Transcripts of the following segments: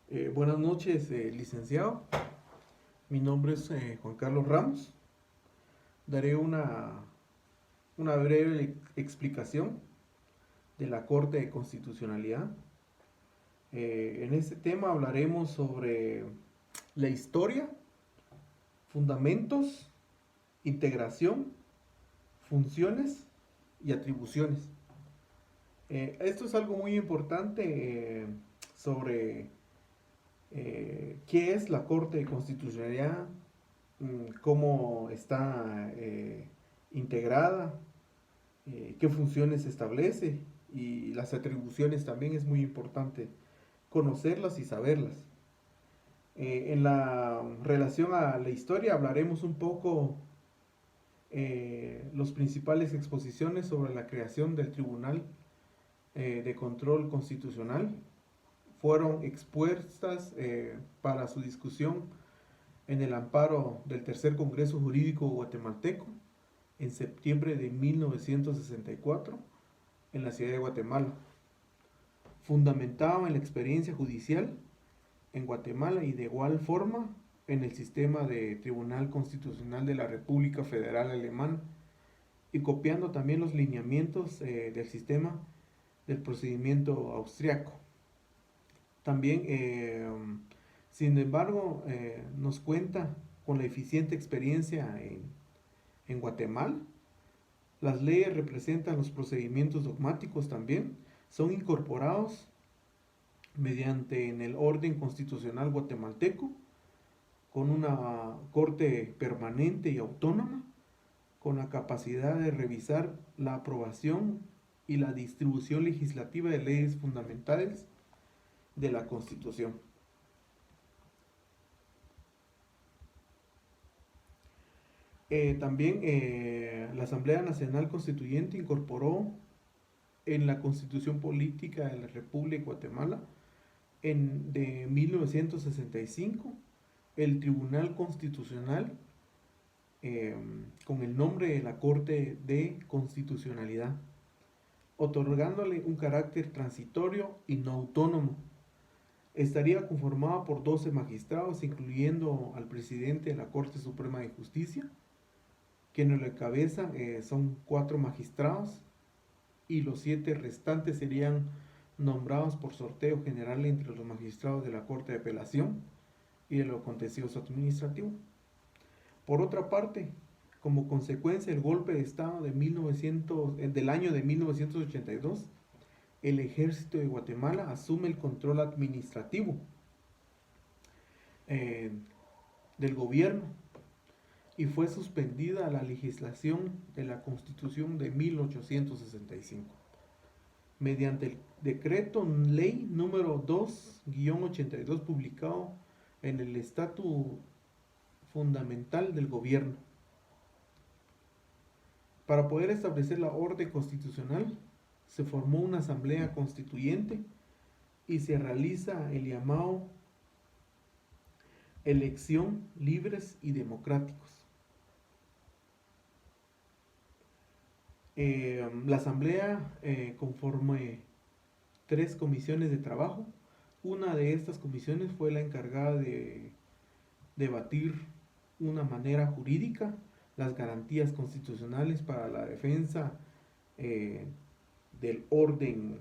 Buenas noches, licenciado. Mi nombre es Juan Carlos Ramos. Daré una breve explicación de la Corte de Constitucionalidad. En este tema hablaremos sobre la historia, fundamentos, integración, funciones y atribuciones. Esto es algo muy importante sobre qué es la Corte de Constitucionalidad, cómo está integrada, qué funciones establece y las atribuciones también es muy importante conocerlas y saberlas. En la relación a la historia hablaremos un poco los principales exposiciones sobre la creación del Tribunal de Control Constitucional. Fueron expuestas para su discusión en el amparo del Tercer Congreso Jurídico Guatemalteco en septiembre de 1964 en la ciudad de Guatemala, fundamentado en la experiencia judicial en Guatemala y de igual forma en el sistema de Tribunal Constitucional de la República Federal Alemana y copiando también los lineamientos del sistema del procedimiento austriaco. También, sin embargo, nos cuenta con la eficiente experiencia en Guatemala. Las leyes representan los procedimientos dogmáticos también, son incorporados mediante en el orden constitucional guatemalteco, con una corte permanente y autónoma, con la capacidad de revisar la aprobación y la distribución legislativa de leyes fundamentales de la Constitución. También la Asamblea Nacional Constituyente incorporó en la Constitución Política de la República de Guatemala de 1965 el Tribunal Constitucional con el nombre de la Corte de Constitucionalidad, otorgándole un carácter transitorio y no autónomo. Estaría conformada por 12 magistrados, incluyendo al presidente de la Corte Suprema de Justicia, quienes lo encabezan son 4 magistrados y los 7 restantes serían nombrados por sorteo general entre los magistrados de la Corte de Apelación y de lo contencioso administrativo. Por otra parte, como consecuencia del golpe de Estado del año de 1982, el Ejército de Guatemala asume el control administrativo eh, del gobierno y fue suspendida la legislación de la Constitución de 1865 mediante el decreto ley número 2-82 publicado en el Estatuto Fundamental del Gobierno. Para poder establecer la orden constitucional, se formó una asamblea constituyente y se realiza el llamado elección libres y democráticos. La asamblea conforme 3 comisiones de trabajo. Una de estas comisiones fue la encargada de debatir una manera jurídica las garantías constitucionales para la defensa del orden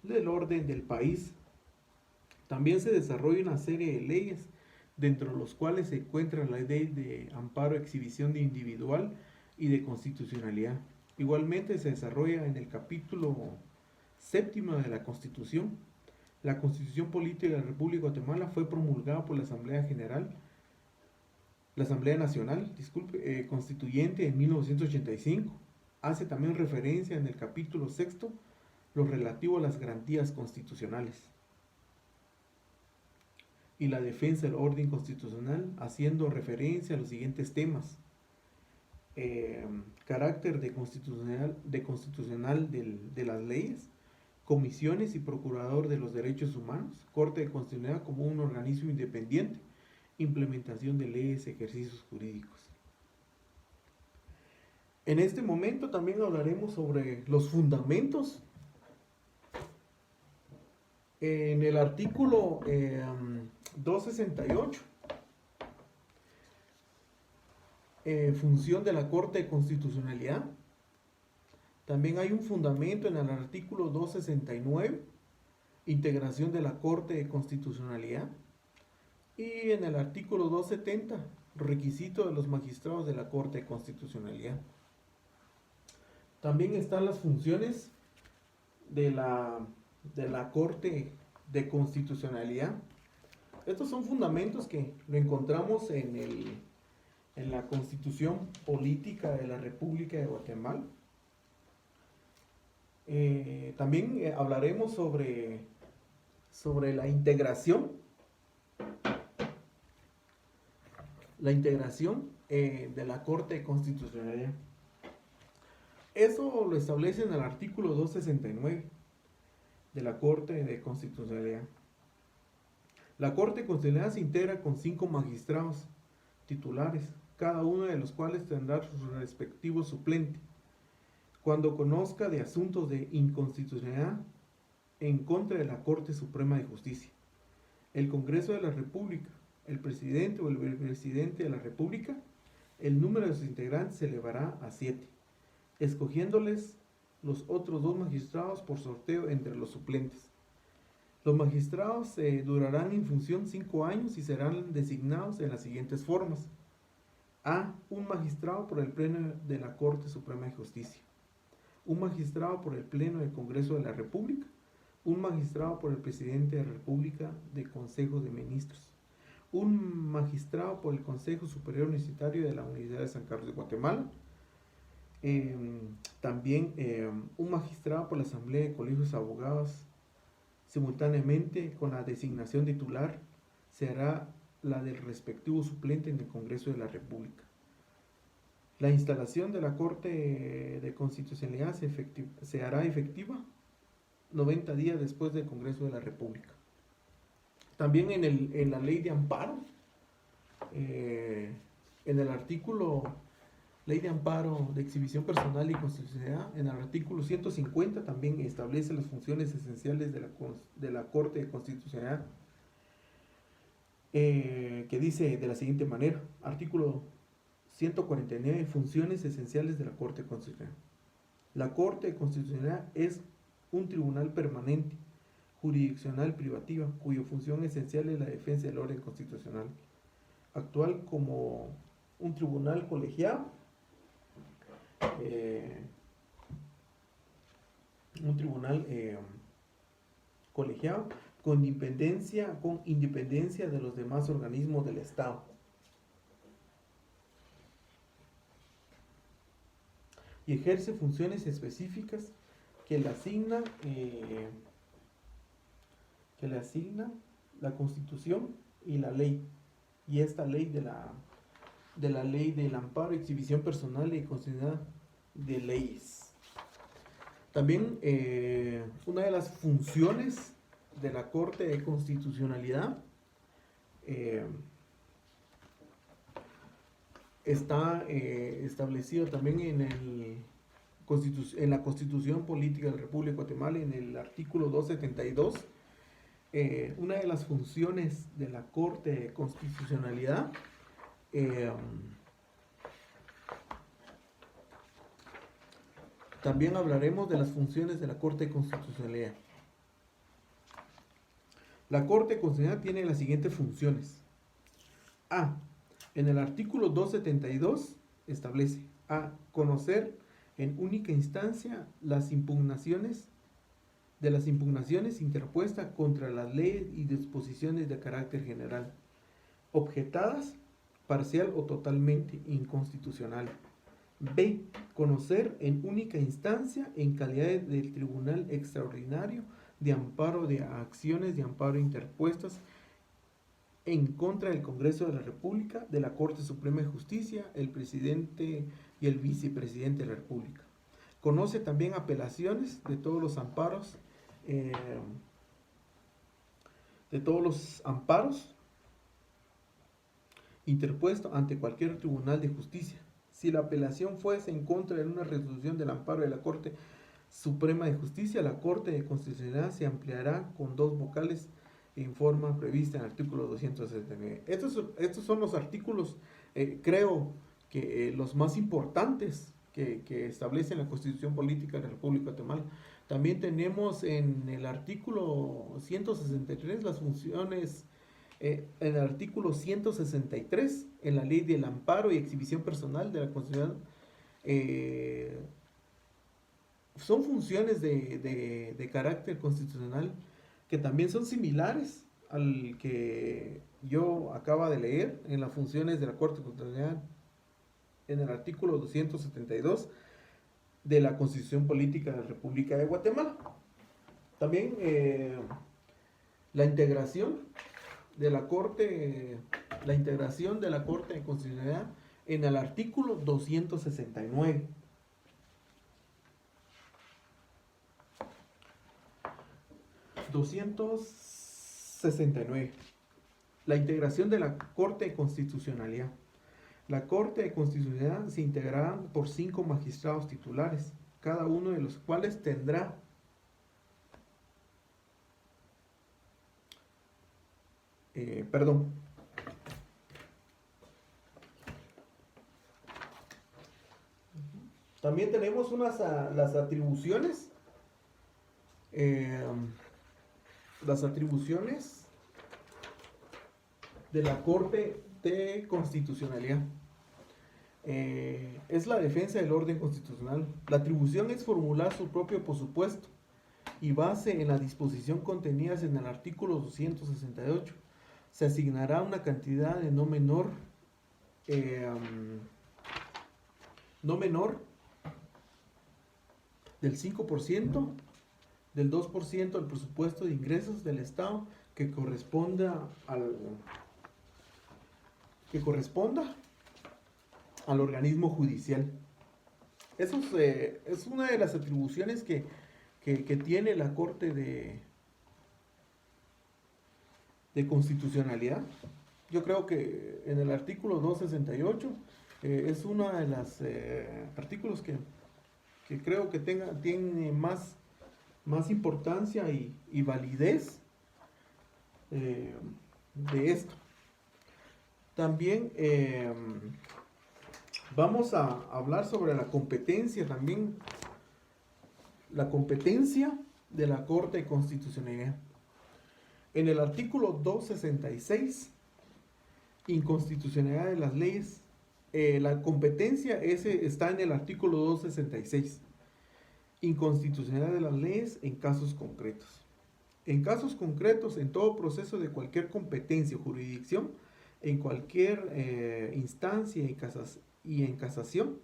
del país. También se desarrolla una serie de leyes, dentro de los cuales se encuentra la ley de amparo, exhibición de individual y de constitucionalidad. Igualmente se desarrolla en el capítulo 7 de la Constitución. La Constitución Política de la República de Guatemala fue promulgada por la Asamblea Nacional, Constituyente en 1985. Hace también referencia en el capítulo 6 lo relativo a las garantías constitucionales y la defensa del orden constitucional, haciendo referencia a los siguientes temas: carácter de constitucional de las leyes, comisiones y procurador de los derechos humanos, Corte de Constitucionalidad como un organismo independiente, implementación de leyes, ejercicios jurídicos. En este momento también hablaremos sobre los fundamentos En el artículo 268, función de la Corte de Constitucionalidad, también hay un fundamento en el artículo 269, integración de la Corte de Constitucionalidad, y en el artículo 270, requisito de los magistrados de la Corte de Constitucionalidad. También están las funciones de la Corte de Constitucionalidad. Estos son fundamentos que lo encontramos en la Constitución Política de la República de Guatemala. También hablaremos sobre la integración de la Corte de Constitucionalidad. Eso lo establece en el artículo 269 de la Corte de Constitucionalidad. La Corte de Constitucionalidad se integra con 5 magistrados titulares, cada uno de los cuales tendrá su respectivo suplente, cuando conozca de asuntos de inconstitucionalidad en contra de la Corte Suprema de Justicia. El Congreso de la República, el presidente o el vicepresidente de la República, el número de sus integrantes se elevará a 7, escogiéndoles los otros 2 magistrados por sorteo entre los suplentes. Los magistrados durarán en función 5 años y serán designados en las siguientes formas. A. Un magistrado por el Pleno de la Corte Suprema de Justicia. Un magistrado por el Pleno del Congreso de la República. Un magistrado por el Presidente de la República de Consejo de Ministros. Un magistrado por el Consejo Superior Universitario de la Universidad de San Carlos de Guatemala. También un magistrado por la Asamblea de Colegios de Abogados. Simultáneamente con la designación titular se hará la del respectivo suplente en el Congreso de la República. La instalación de la Corte de Constitucionalidad se hará efectiva 90 días después del Congreso de la República. También en la ley de amparo, en el artículo Ley de Amparo de Exhibición Personal y Constitucionalidad, en el artículo 150 también establece las funciones esenciales de la Corte de Constitucionalidad, que dice de la siguiente manera: artículo 149, funciones esenciales de la Corte Constitucional. La Corte Constitucional es un tribunal permanente, jurisdiccional privativa, cuya función esencial es la defensa del orden constitucional. Actual como un tribunal colegiado, colegiado con independencia de los demás organismos del Estado. Y ejerce funciones específicas que le asigna la Constitución y la ley. Y esta ley de la ley del amparo, exhibición personal y constitucionalidad de leyes. También una de las funciones de la Corte de Constitucionalidad está establecido también en la Constitución Política de la República de Guatemala, en el artículo 272. Una de las funciones de la Corte de Constitucionalidad también hablaremos de las funciones de la Corte de Constitucionalidad. La Corte de Constitucionalidad tiene las siguientes funciones. A. En el artículo 272 establece: A. Conocer en única instancia las impugnaciones interpuestas contra las leyes y disposiciones de carácter general, objetadas parcial o totalmente inconstitucional. B. Conocer en única instancia en calidad del Tribunal Extraordinario de Amparo de acciones de amparo interpuestas en contra del Congreso de la República, de la Corte Suprema de Justicia, el presidente y el vicepresidente de la República. Conoce también apelaciones de todos los amparos interpuestos ante cualquier tribunal de justicia. Si la apelación fuese en contra de una resolución del amparo de la Corte Suprema de Justicia, la Corte de Constitucionalidad se ampliará con 2 vocales en forma prevista en el artículo 269. Estos son los artículos, creo que los más importantes que establece la Constitución Política de la República de Guatemala. También tenemos en el artículo 163 las funciones, en el artículo 163, en la ley del amparo y exhibición personal de la Constitución, son funciones de carácter constitucional que también son similares al que yo acaba de leer en las funciones de la Corte Constitucional en el artículo 272 de la Constitución Política de la República de Guatemala. También la integración de la Corte de Constitucionalidad en el artículo 269. La integración de la Corte de Constitucionalidad. La Corte de Constitucionalidad se integrará por 5 magistrados titulares, cada uno de los cuales tendrá También tenemos las atribuciones. Las atribuciones de la Corte de Constitucionalidad. Es la defensa del orden constitucional. La atribución es formular su propio presupuesto y base en la disposición contenidas en el artículo 268. Se asignará una cantidad de no menor del 5%, del 2% del presupuesto de ingresos del Estado que corresponda al organismo judicial. Eso es una de las atribuciones que tiene la Corte de Constitucionalidad. Yo creo que en el artículo 268 es uno de los artículos que creo que tiene más importancia y validez de esto. También vamos a hablar sobre la competencia también. La competencia de la Corte de Constitucionalidad. En el artículo 266, inconstitucionalidad de las leyes, la competencia está en el artículo 266. Inconstitucionalidad de las leyes en casos concretos. En casos concretos, en todo proceso de cualquier competencia o jurisdicción, en cualquier instancia y en casación,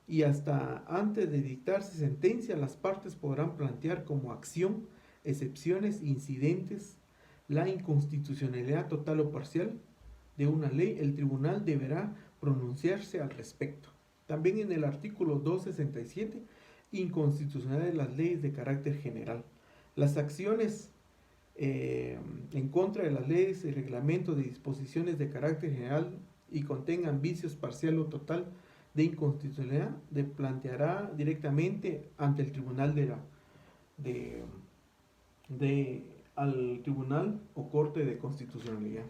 y hasta antes de dictarse sentencia, las partes podrán plantear como acción, excepciones, incidentes, la inconstitucionalidad total o parcial de una ley. El tribunal deberá pronunciarse al respecto. También en el artículo 267, inconstitucionalidad de las leyes de carácter general. Las acciones en contra de las leyes y reglamentos de disposiciones de carácter general y contengan vicios parcial o total de inconstitucionalidad, planteará directamente ante el tribunal al tribunal o Corte de Constitucionalidad.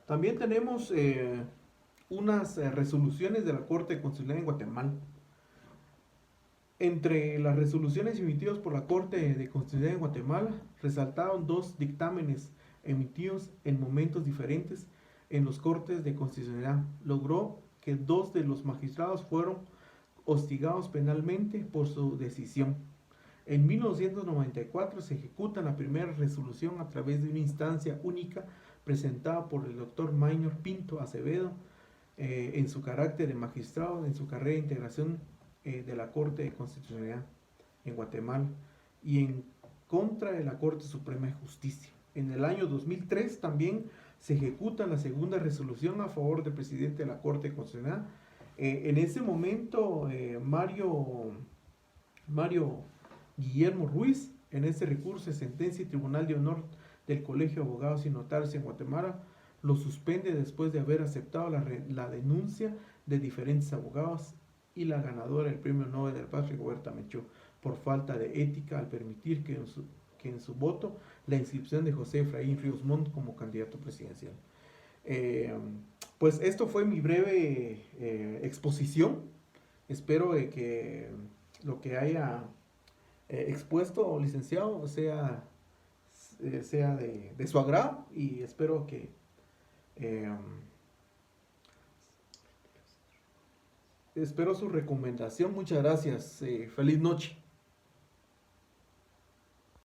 También tenemos unas resoluciones de la Corte de Constitucionalidad en Guatemala. Entre las resoluciones emitidas por la Corte de Constitucionalidad en Guatemala, resaltaron 2 dictámenes emitidos en momentos diferentes en los Cortes de Constitucionalidad. Logró que 2 de los magistrados fueron hostigados penalmente por su decisión. En 1994 se ejecuta la primera resolución a través de una instancia única presentada por el doctor Maynor Pinto Acevedo en su carácter de magistrado en su carrera de integración de la Corte de Constitucionalidad en Guatemala y en contra de la Corte Suprema de Justicia. En el año 2003 también se ejecuta la segunda resolución a favor del presidente de la Corte Constitucional. En ese momento, Mario Guillermo Ruiz, en ese recurso de sentencia y Tribunal de Honor del Colegio de Abogados y Notarios en Guatemala, lo suspende después de haber aceptado la denuncia de diferentes abogados y la ganadora del Premio Nobel de la Paz, Rigoberta Menchú, por falta de ética al permitir que en su voto la inscripción de José Efraín Ríos Montt como candidato presidencial. Eh, pues esto fue mi breve exposición. Espero que lo que haya expuesto, licenciado, sea de su agrado, y espero que eh, espero su recomendación. Muchas gracias. Feliz noche.